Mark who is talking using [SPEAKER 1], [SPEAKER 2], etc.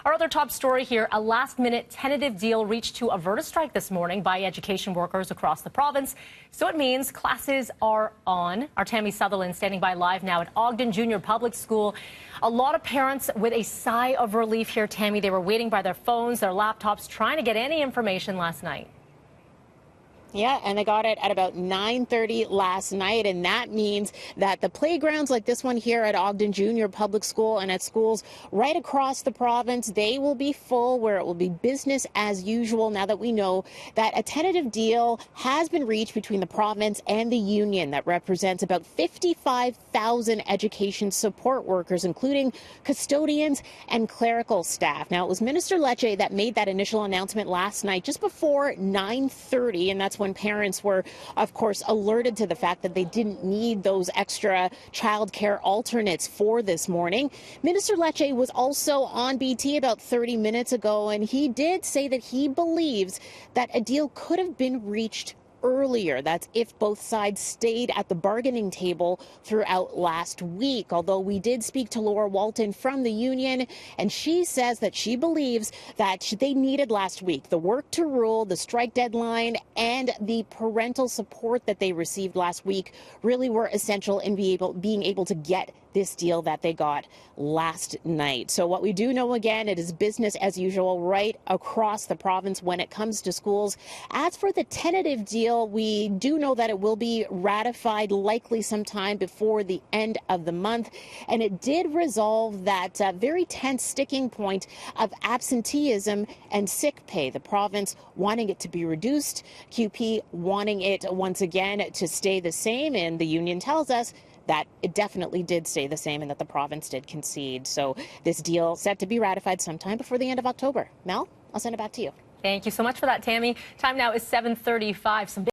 [SPEAKER 1] Our other top story here, a last-minute tentative deal reached to avert a strike this morning by education workers across the province. So it means classes are on. Our Tammy Sutherland standing by live now at Ogden Junior Public School. A lot of parents with a sigh of relief here, Tammy. They were waiting by their phones, their laptops, trying to get any information last night.
[SPEAKER 2] Yeah, and they got it at about 9:30 last night, and that means that the playgrounds like this one here at Ogden Junior Public School and at schools right across the province, they will be full, where it will be business as usual now that we know that a tentative deal has been reached between the province and the union that represents about 55,000 education support workers, including custodians and clerical staff. Now, it was Minister Lecce that made that initial announcement last night just before 9:30, and that's when parents were, of course, alerted to the fact that they didn't need those extra childcare alternates for this morning. Minister Lecce was also on BT about 30 minutes ago, and he did say that he believes that a deal could have been reached earlier. That's if both sides stayed at the bargaining table throughout last week. Although we did speak to Laura Walton from the union, and she says that she believes that they needed last week the work to rule, the strike deadline, and the parental support that they received last week really were essential in being able to get this deal that they got last night. So what we do know, again, it is business as usual right across the province when it comes to schools. As for the tentative deal, we do know that it will be ratified likely sometime before the end of the month. And it did resolve that very tense sticking point of absenteeism and sick pay. The province wanting it to be reduced, QP wanting it once again to stay the same. And the union tells us that it definitely did stay the same and that the province did concede. So this deal set to be ratified sometime before the end of October. Mel, I'll send it back to you.
[SPEAKER 1] Thank you so much for that, Tammy. Time now is 7:35. Some